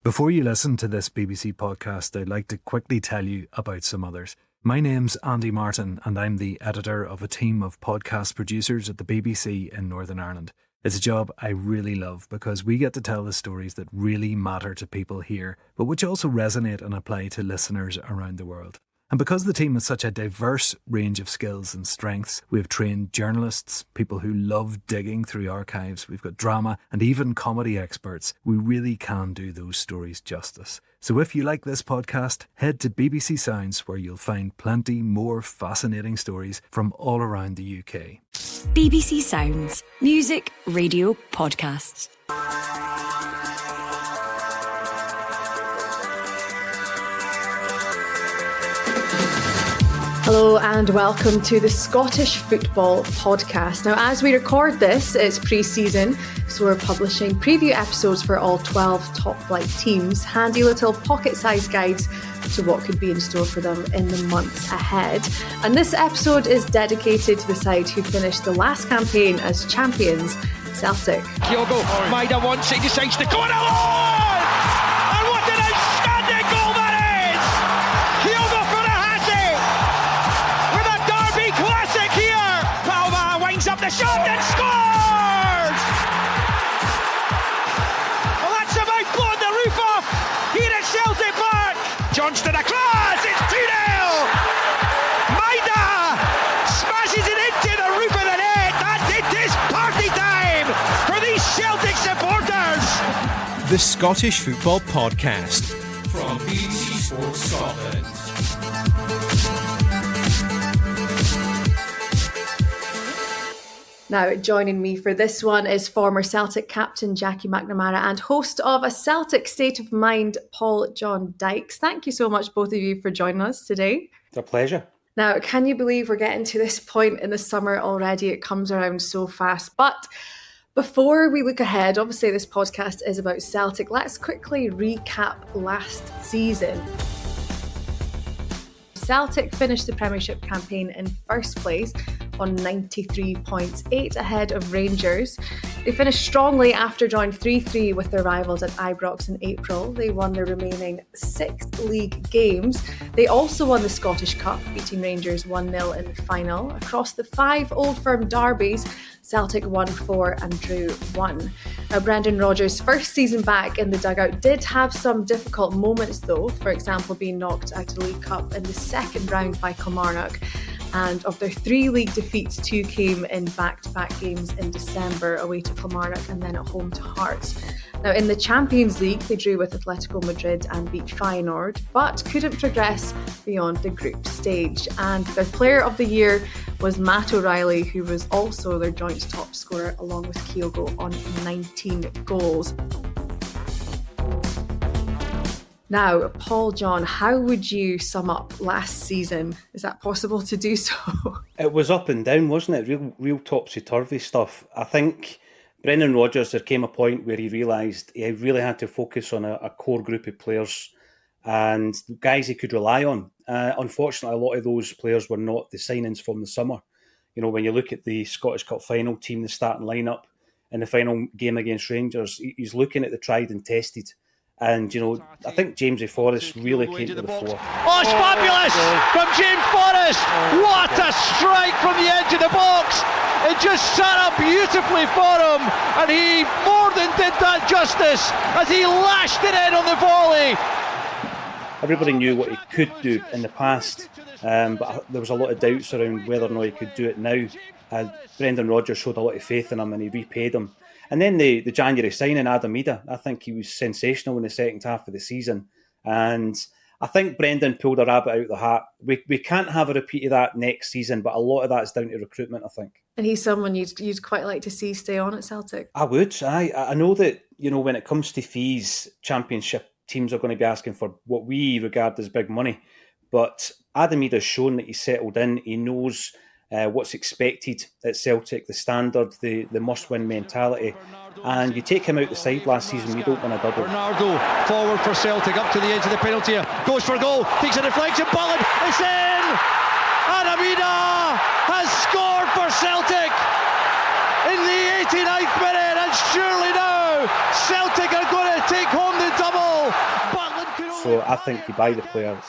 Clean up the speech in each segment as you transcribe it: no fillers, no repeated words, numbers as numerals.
Before you listen to this BBC podcast, I'd like to quickly tell you about some others. My name's Andy Martin and I'm the editor of a team of podcast producers at the BBC in Northern Ireland. It's a job I really love because we get to tell the stories that really matter to people here, but which also resonate and apply to listeners around the world. And because the team has such a diverse range of skills and strengths, we have trained journalists, people who love digging through archives, we've got drama and even comedy experts. We really can do those stories justice. So if you like this podcast, head to BBC Sounds where you'll find plenty more fascinating stories from all around the UK. BBC Sounds. Music, radio, podcasts. Hello and welcome to the Scottish Football Podcast. Now, as we record this, it's pre-season, so we're publishing preview episodes for all 12 top-flight teams, handy little pocket-sized guides to what could be in store for them in the months ahead. And this episode is dedicated to the side who finished the last campaign as champions, Celtic. Kyogo, Maida wants it, decides to go it alone! And what an outstanding goal that is! Kyogo for the hat-trick! With a Derby classic here! Palma winds up the shot and scores! Well, that's about blowing the roof off here at Celtic Park! Johnston across, it's 2-0! Maida smashes it into the roof of the net, and it is party time for these Celtic supporters! The Scottish Football Podcast from BBC Sports Scotland. Now, joining me for this one is former Celtic captain Jackie McNamara and host of A Celtic State of Mind, Paul John Dykes. Thank you so much, both of you, for joining us today. It's a pleasure. Now, can you believe we're getting to this point in the summer already? It comes around so fast. But before we look ahead, obviously this podcast is about Celtic. Let's quickly recap last season. Celtic finished the Premiership campaign in first place on 93 points, 8 ahead of Rangers. They finished strongly after drawing 3-3 with their rivals at Ibrox in April. They won their remaining 6 league games. They also won the Scottish Cup, beating Rangers 1-0 in the final. Across the 5 Old Firm derbies, Celtic won 4 and drew 1. Now, Brendan Rodgers' first season back in the dugout did have some difficult moments though, for example being knocked out of the League Cup in the second round by Kilmarnock. And of their 3 league defeats, 2 came in back-to-back games in December, away to Kilmarnock and then at home to Hearts. Now, in the Champions League, they drew with Atletico Madrid and beat Feyenoord, but couldn't progress beyond the group stage. And their player of the year was Matt O'Reilly, who was also their joint top scorer, along with Kyogo on 19 goals. Now, Paul John, how would you sum up last season? Is that possible to do so? It was up and down, wasn't it? Real topsy-turvy stuff. I think Brendan Rodgers, there came a point where he realised he really had to focus on a core group of players and guys he could rely on. Unfortunately, a lot of those players were not the signings from the summer. You know, when you look at the Scottish Cup final team, the starting lineup in the final game against Rangers, he's looking at the tried and tested. And, you know, I think Jamesy Forrest really came to the fore. Oh, it's fabulous from James Forrest. What a strike from the edge of the box. It just sat up beautifully for him. And he more than did that justice as he lashed it in on the volley. Everybody knew what he could do in the past, but there was a lot of doubts around whether or not he could do it now. Brendan Rodgers showed a lot of faith in him and he repaid him. And then the January signing, Adam Ida, I think he was sensational in the second half of the season. And I think Brendan pulled a rabbit out of the hat. We can't have a repeat of that next season, but a lot of that's down to recruitment, I think. And he's someone you'd quite like to see stay on at Celtic. I would. I know that, you know, when it comes to fees, Championship teams are going to be asking for what we regard as big money. But Adam Ida's shown that he's settled in. He knows what's expected at Celtic, the standard, the must-win mentality. And you take him out the side last season, you don't win a double. Bernardo forward for Celtic, up to the edge of the penalty area, goes for goal, takes a deflection, Bullen, it's in! Adam Ida has scored for Celtic in the 89th minute, and surely now Celtic are going to take home the double So I think you buy the player,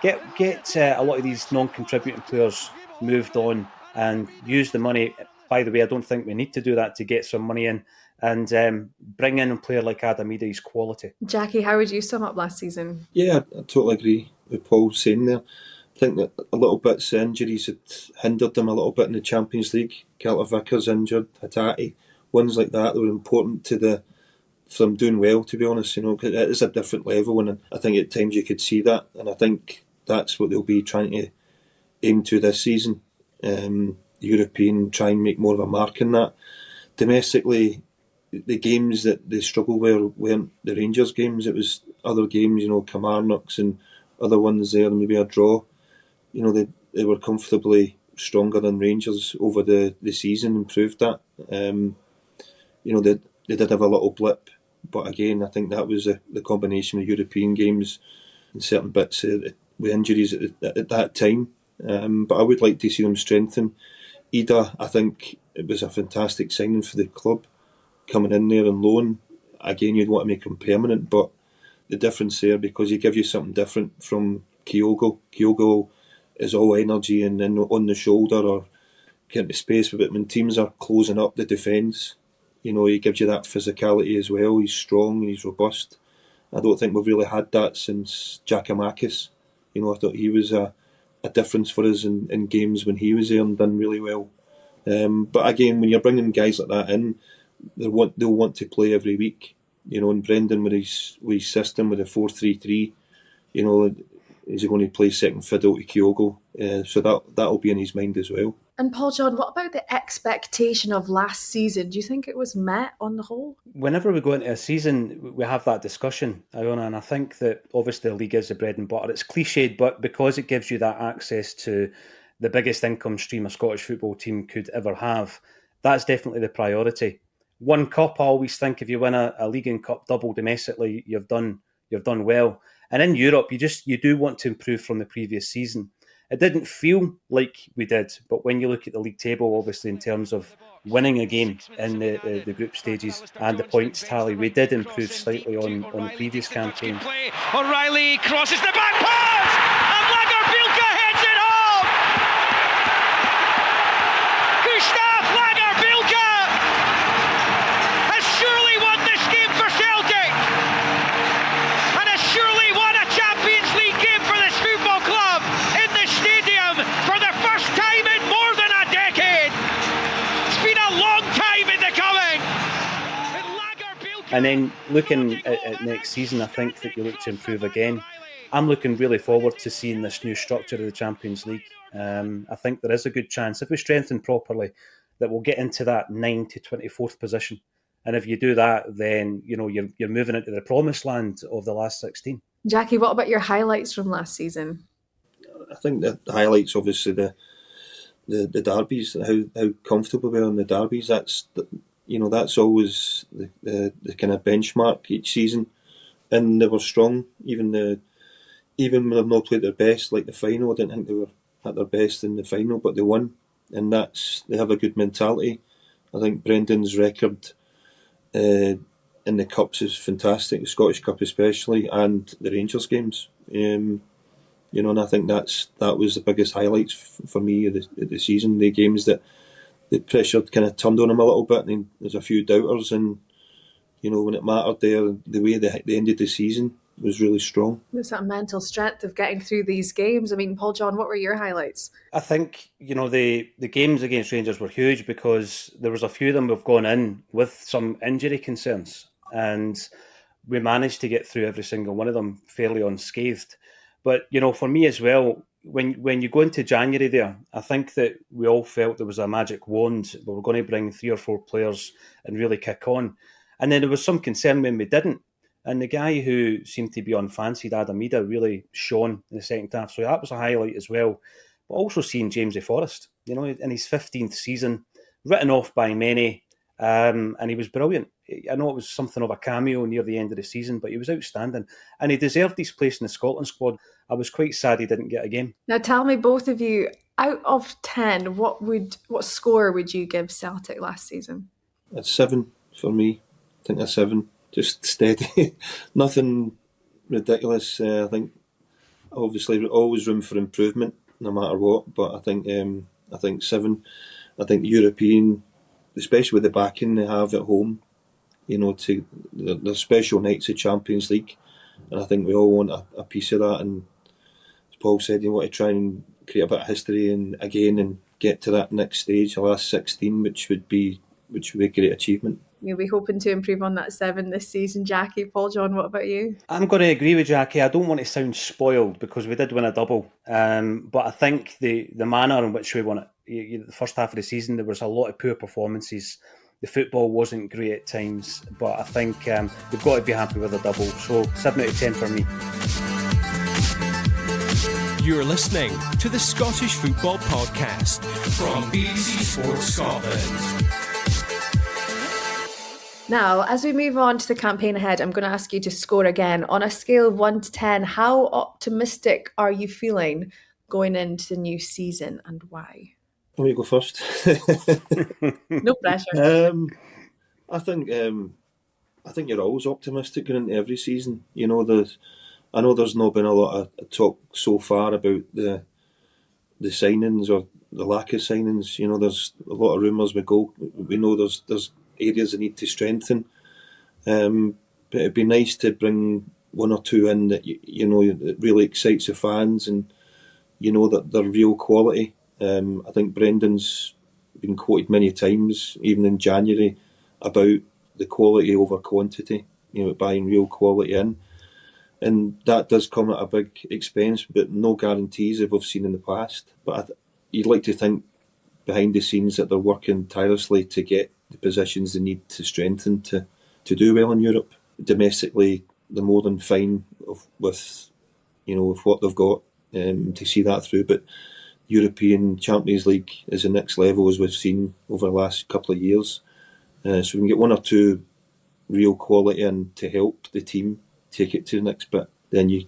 get a lot of these non-contributing players moved on and use the money. By the way, I don't think we need to do that to get some money in and bring in a player like Adam Ida. He's quality. Jackie, how would you sum up last season? Yeah, I totally agree with Paul saying there. I think that a little bit of injuries had hindered them a little bit in the Champions League. Carter Vickers injured, Hatate, ones like that were important for them doing well, to be honest. 'Cause it is a different level, and I think at times you could see that, and I think that's what they'll be trying to aim to this season. European, try and make more of a mark in that. Domestically, the games that they struggled with weren't the Rangers games. It was other games, Kilmarnock's and other ones there, and maybe a draw. They were comfortably stronger than Rangers over the season and proved that. They did have a little blip, but again, I think that was the combination of European games and certain bits with injuries at that time. But I would like to see them strengthen. Ida, I think it was a fantastic signing for the club, coming in there on loan. Again, you'd want to make him permanent, but the difference there, because he gives you something different from Kyogo. Kyogo is all energy and then on the shoulder or get the space with it. When teams are closing up the defence, he gives you that physicality as well. He's strong and he's robust. I don't think we've really had that since Giakoumakis. I thought he was a difference for us in games when he was there and done really well. But again, when you're bringing guys like that in, they'll want to play every week. And Brendan with his system with the 4-3-3, is he going to play second fiddle to Kyogo? So that'll be in his mind as well. And Paul John, what about the expectation of last season? Do you think it was met on the whole? Whenever we go into a season, we have that discussion, Iona, and I think that obviously the league is the bread and butter. It's cliched, but because it gives you that access to the biggest income stream a Scottish football team could ever have, that's definitely the priority. One cup, I always think if you win a league and cup double domestically, you've done well. And in Europe, you do want to improve from the previous season. It didn't feel like we did, but when you look at the league table, obviously in terms of winning a game in the group stages and the points tally, we did improve slightly on the previous campaign. O'Reilly crosses the back pass, and Lagerbielke heads it home. Gustav Lagerbielke has surely won this game for Celtic, and has surely won a Champions League game for this football club in the stadium for the first time in more than a decade. It's been a long time in the coming. And then looking at next season, I think that you look to improve again. I'm looking really forward to seeing this new structure of the Champions League. I think there is a good chance, if we strengthen properly, that we'll get into that 9 to 24th position. And if you do that, then you're moving into the promised land of the last 16. Jackie, what about your highlights from last season? I think the highlights, obviously, the derbies, how comfortable we are in the derbies. That's always the kind of benchmark each season, and they were strong. Even when they've not played their best, like the final, I didn't think they were at their best in the final, but they won, and they have a good mentality. I think Brendan's record in the cups is fantastic, the Scottish Cup especially, and the Rangers games. And I think that was the biggest highlights for me of the season. The games that the pressure kind of turned on him a little bit, and there's a few doubters, and when it mattered there, the way they ended the season was really strong. There's that mental strength of getting through these games. I mean, Paul John, what were your highlights? I think, the games against Rangers were huge because there was a few of them we've gone in with some injury concerns, and we managed to get through every single one of them fairly unscathed. But, for me as well, when you go into January there, I think that we all felt there was a magic wand. We were going to bring 3 or 4 players and really kick on. And then there was some concern when we didn't. And the guy who seemed to be unfancied, Adam Ida, really shone in the second half. So that was a highlight as well. But also seeing Jamesy Forrest, in his 15th season, written off by many, and he was brilliant. I know it was something of a cameo near the end of the season, but he was outstanding. And he deserved his place in the Scotland squad. I was quite sad he didn't get a game. Now tell me, both of you, out of 10, what score would you give Celtic last season? A 7 for me. I think a 7. Just steady. Nothing ridiculous. I think obviously always room for improvement, no matter what. But I think 7. I think European, especially with the backing they have at home, to the special nights of Champions League, and I think we all want a piece of that. And as Paul said, you want to try and create a bit of history and get to that next stage, the last 16, which would be a great achievement. You'll be hoping to improve on that 7 this season, Jackie. Paul John, what about you? I'm going to agree with Jackie. I don't want to sound spoiled because we did win a double, but I think the manner in which we won it, the first half of the season, there was a lot of poor performances. The football wasn't great at times, but I think we've got to be happy with a double. So 7 out of 10 for me. You're listening to the Scottish Football Podcast from BBC Sports Scotland. Now, as we move on to the campaign ahead, I'm going to ask you to score again. On a scale of 1 to 10, how optimistic are you feeling going into the new season, and why? Let me go first. No pressure. I think you're always optimistic going into every season. I know there's not been a lot of talk so far about the signings or the lack of signings. There's a lot of rumours. We know there's areas that need to strengthen. But it'd be nice to bring 1 or 2 in that that really excites the fans, and that they're real quality. I think Brendan's been quoted many times, even in January, about the quality over quantity. Buying real quality in, and that does come at a big expense, but no guarantees as we've seen in the past. But you'd like to think behind the scenes that they're working tirelessly to get the positions they need to strengthen to do well in Europe. Domestically, they're more than fine with what they've got to see that through. But European Champions League is the next level, as we've seen over the last couple of years. So we can get 1 or 2 real quality in to help the team take it to the next bit. Then you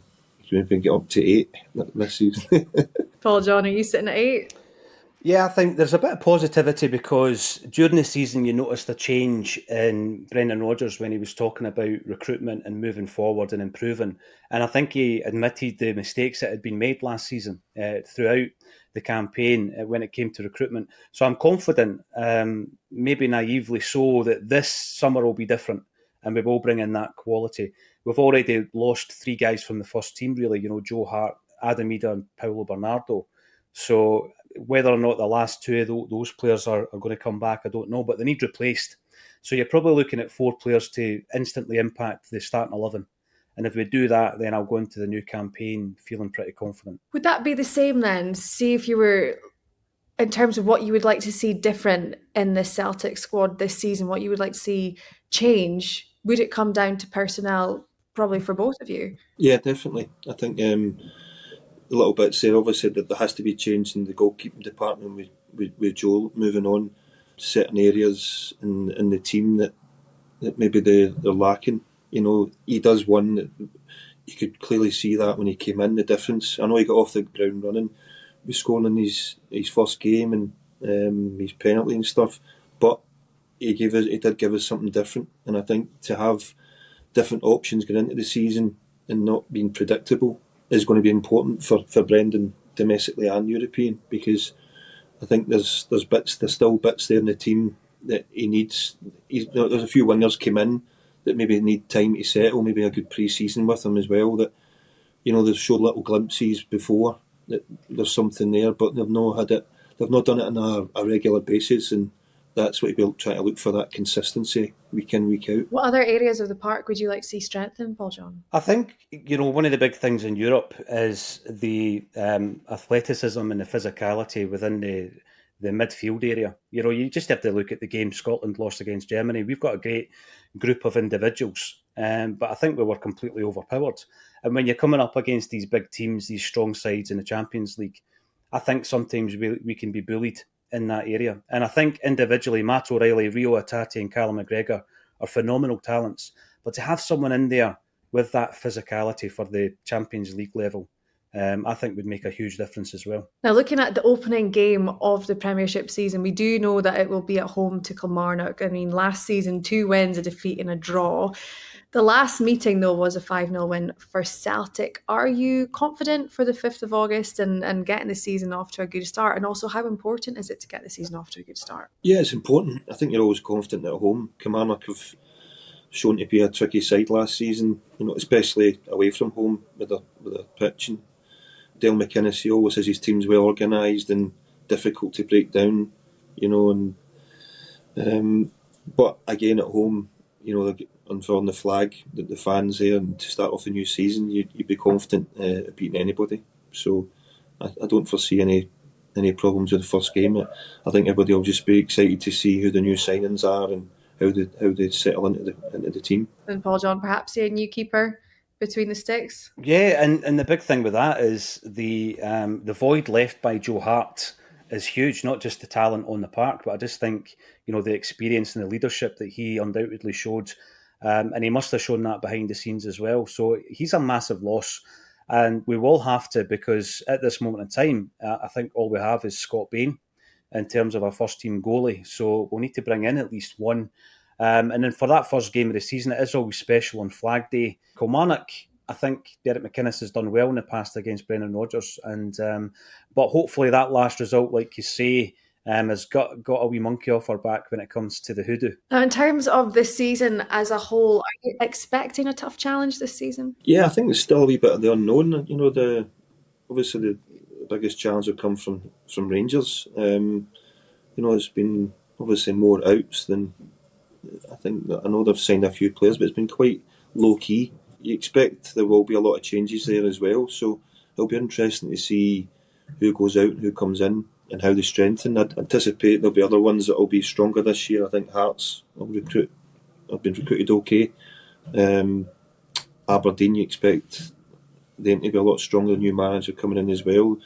maybe get up to 8 this season. Paul John, are you sitting at 8? Yeah, I think there's a bit of positivity because during the season you noticed a change in Brendan Rodgers when he was talking about recruitment and moving forward and improving. And I think he admitted the mistakes that had been made last season throughout the campaign when it came to recruitment. So I'm confident, maybe naively so, that this summer will be different and we will bring in that quality. We've already lost 3 guys from the first team, really, Joe Hart, Adam Ida and Paulo Bernardo. So whether or not the last 2 of those players are going to come back, I don't know, but they need replaced. So you're probably looking at 4 players to instantly impact the starting 11. And if we do that, then I'll go into the new campaign feeling pretty confident. Would that be the same then? See if you were, in terms of what you would like to see different in the Celtic squad this season, what you would like to see change, would it come down to personnel probably for both of you? Yeah, definitely. I think a little bit there obviously that there has to be change in the goalkeeping department with Joel moving on. Certain areas in the team that maybe they're lacking. He does one that you could clearly see that when he came in, the difference. I know he got off the ground running, he was scoring in his first game and his penalty and stuff, but he did give us something different. And I think to have different options going into the season and not being predictable is going to be important for Brendan domestically and European, because I think there's still bits there in the team that he needs. There's a few wingers came in that maybe need time to settle, maybe a good pre-season with them as well, that they've showed little glimpses before that there's something there, but they've not done it on a regular basis, and that's what we'll try to look for, that consistency week in, week out. What other areas of the park would you like to see strengthened, Paul John? I think, one of the big things in Europe is the athleticism and the physicality within the midfield area. You just have to look at the game Scotland lost against Germany. We've got a great group of individuals, but I think we were completely overpowered. And when you're coming up against these big teams, these strong sides in the Champions League, I think sometimes we can be bullied in that area. And I think individually, Matt O'Reilly, Rio Atati and Callum McGregor are phenomenal talents. But to have someone in there with that physicality for the Champions League level, I think would make a huge difference as well. Now, looking at the opening game of the Premiership season, we do know that it will be at home to Kilmarnock. I mean, last season, 2 wins, a defeat and a draw. The last meeting, though, was a 5-0 win for Celtic. Are you confident for the 5th of August and getting the season off to a good start? And also, how important is it to get the season off to a good start? Yeah, it's important. I think you're always confident at home. Kilmarnock have shown to be a tricky side last season, especially away from home with a pitch. And Dale McInnes, he always has his teams well organised and difficult to break down, but again at home, they're unfurling the flag, the fans there, and to start off the new season, you'd be confident at beating anybody. So I don't foresee any problems with the first game. I think everybody will just be excited to see who the new signings are and how they settle into the team. And Paul John, perhaps a new keeper between the sticks. Yeah, and the big thing with that is the void left by Joe Hart is huge. Not just the talent on the park, but I just think the experience and the leadership that he undoubtedly showed, and he must have shown that behind the scenes as well. So he's a massive loss, and we will have to, because at this moment in time, I think all we have is Scott Bain in terms of our first team goalie. So we'll need to bring in at least one. And then for that first game of the season, it is always special on Flag Day. Kilmarnock, I think Derek McInnes has done well in the past against Brendan Rodgers, but hopefully that last result, like you say, has got a wee monkey off our back when it comes to the hoodoo. Now, in terms of this season as a whole, are you expecting a tough challenge this season? Yeah, I think there's still a wee bit of the unknown. Obviously the biggest challenge will come from Rangers. There's been obviously more outs than. I know they've signed a few players, but it's been quite low key. You expect there will be a lot of changes there as well, so it'll be interesting to see who goes out and who comes in and how they strengthen. I anticipate there'll be other ones that will be stronger this year. I think Hearts have been recruited okay. Aberdeen, you expect them to be a lot stronger. New manager coming in as well.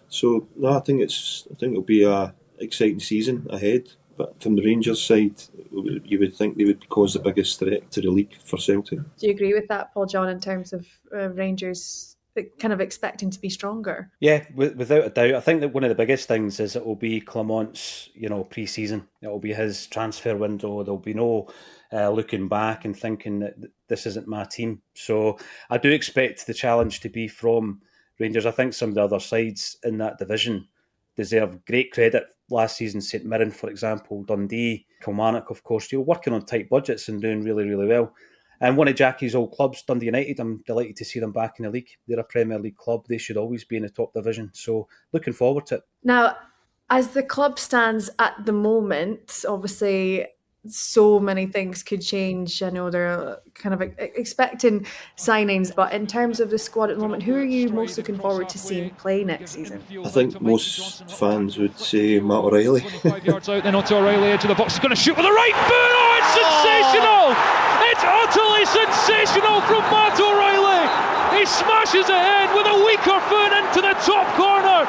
So no, I think it'll be a exciting season ahead. But from the Rangers side, you would think they would cause the biggest threat to the league for Celtic. Do you agree with that, Paul John, in terms of Rangers kind of expecting to be stronger? Yeah, without a doubt. I think that one of the biggest things is it will be Clement's, pre-season. It will be his transfer window. There'll be no looking back and thinking that this isn't my team. So I do expect the challenge to be from Rangers. I think some of the other sides in that division deserve great credit. Last season, St Mirren, for example, Dundee, Kilmarnock, of course, working on tight budgets and doing really, really well. And one of Jackie's old clubs, Dundee United, I'm delighted to see them back in the league. They're a Premier League club. They should always be in the top division. So looking forward to it. Now, as the club stands at the moment, obviously so many things could change. I know they're kind of expecting signings, but in terms of the squad at the moment, who are you most looking forward to seeing play next season? I think most fans would say Matt O'Reilly. 25 yards out, then onto O'Reilly, edge of the box. He's going to shoot with the right boot. Oh, it's sensational! It's utterly sensational from Matt O'Reilly. He smashes it in with a weaker foot into the top corner.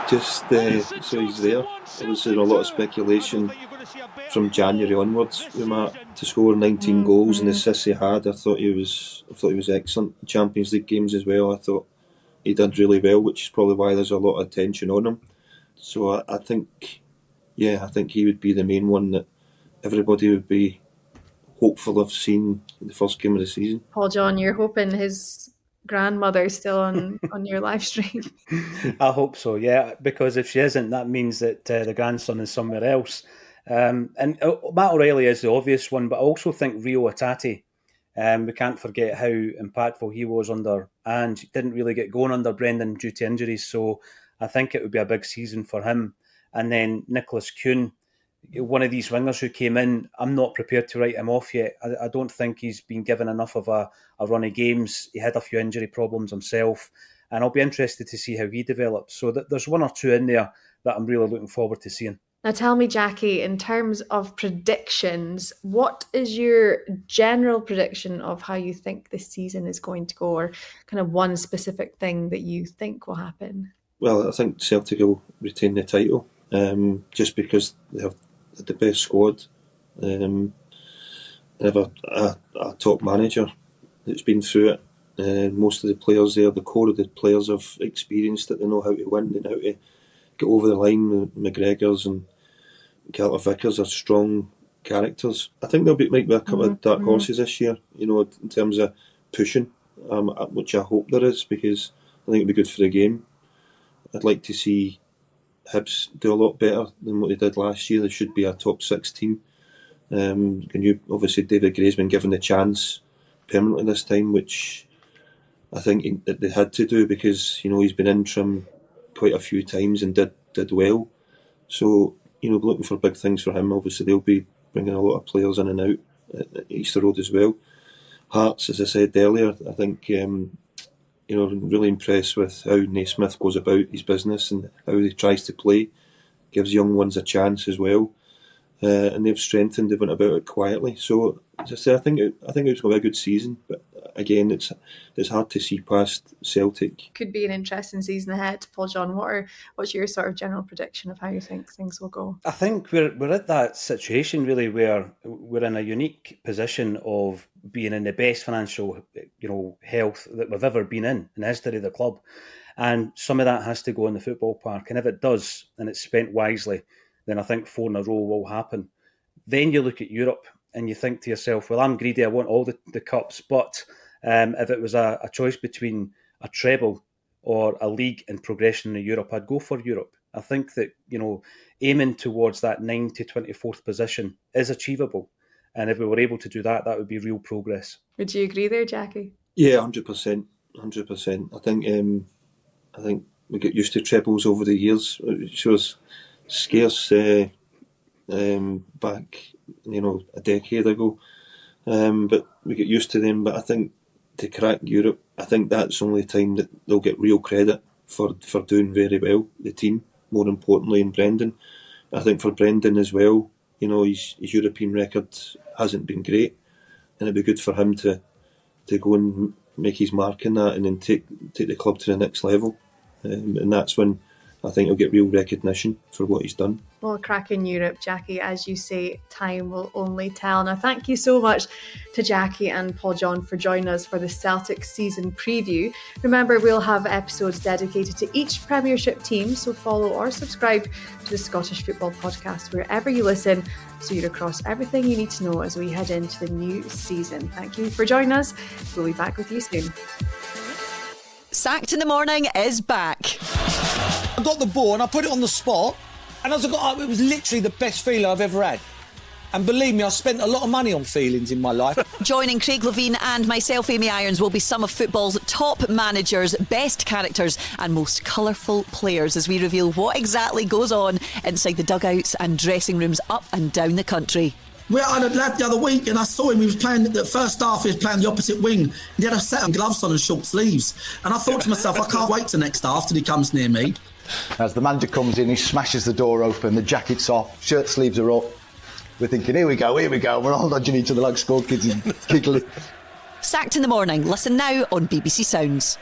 Just so he's there. There was a lot of speculation from January onwards with Matt to score 19 goals and the assists he had. I thought he was excellent. Champions League games as well. I thought he did really well, which is probably why there's a lot of attention on him. So I think he would be the main one that everybody would be hopeful of seeing in the first game of the season. Paul John, you're hoping his grandmother's still on your live stream? I hope so, yeah, because if she isn't, that means that the grandson is somewhere else. And Matt O'Reilly is the obvious one, but I also think Rio Atati. We can't forget how impactful he was under, and didn't really get going under Brendan due to injuries. So I think it would be a big season for him. And then Nicholas Kuhn, one of these wingers who came in, I'm not prepared to write him off yet. I don't think he's been given enough of a run of games. He had a few injury problems himself, and I'll be interested to see how he develops. So there's one or two in there that I'm really looking forward to seeing. Now tell me, Jackie, in terms of predictions, what is your general prediction of how you think this season is going to go, or kind of one specific thing that you think will happen? Well, I think Celtic will retain the title, just because they have the best squad. They have a top manager that's been through it. Most of the players there, the core of the players, have experienced it. They know how to win, they know how to get over the line. McGregor's and Carter Vickers are strong characters. I think might be a couple of dark horses this year, in terms of pushing, which I hope there is, because I think it'd be good for the game. I'd like to see Hibs do a lot better than what they did last year. They should be a top 6 team. Obviously David Gray's been given the chance permanently this time, which I think they had to do, because he's been interim quite a few times and did well. So looking for big things for him. Obviously they'll be bringing a lot of players in and out at Easter Road as well. Hearts, as I said earlier, I think really impressed with how Naismith goes about his business and how he tries to play, gives young ones a chance as well. And they've strengthened, they went about it quietly. So, as I say, I think it was going to be a good season, but again, it's hard to see past Celtic. Could be an interesting season ahead. Paul John, what's your sort of general prediction of how you think things will go? I think we're at that situation really where we're in a unique position of being in the best financial health that we've ever been in the history of the club, and some of that has to go in the football park. And if it does, and it's spent wisely, then I think 4 in a row will happen. Then you look at Europe and you think to yourself, well, I'm greedy, I want all the cups, but if it was a choice between a treble or a league and progression in Europe, I'd go for Europe. I think that, aiming towards that 9 to 24th position is achievable. And if we were able to do that, that would be real progress. Would you agree there, Jackie? Yeah, 100%. 100%. I think we get used to trebles over the years. It was scarce back, a decade ago. But we get used to them. But I think to crack Europe, I think that's the only time that they'll get real credit for doing very well, the team, more importantly, in Brendan. I think for Brendan as well, his European record hasn't been great, and it'd be good for him to go and make his mark in that and then take the club to the next level. And that's when I think he'll get real recognition for what he's done. Well, cracking Europe, Jackie, as you say, time will only tell. Now, thank you so much to Jackie and Paul John for joining us for the Celtic season preview. Remember, we'll have episodes dedicated to each Premiership team, so follow or subscribe to the Scottish Football Podcast wherever you listen, so you're across everything you need to know as we head into the new season. Thank you for joining us. We'll be back with you soon. Sacked in the Morning is back. I got the ball and I put it on the spot, and it was literally the best feeling I've ever had. And believe me, I spent a lot of money on feelings in my life. Joining Craig Levine and myself, Amy Irons, will be some of football's top managers, best characters and most colourful players as we reveal what exactly goes on inside the dugouts and dressing rooms up and down the country. We had a lad the other week and I saw him, he was playing the first half, he was playing the opposite wing and he had a set of gloves on and short sleeves, and I thought to myself, I can't wait till next half till he comes near me. As the manager comes in, he smashes the door open, the jacket's off, shirt sleeves are up. We're thinking, here we go, we're all nudging each other like school kids and giggling. Sacked in the Morning, listen now on BBC Sounds.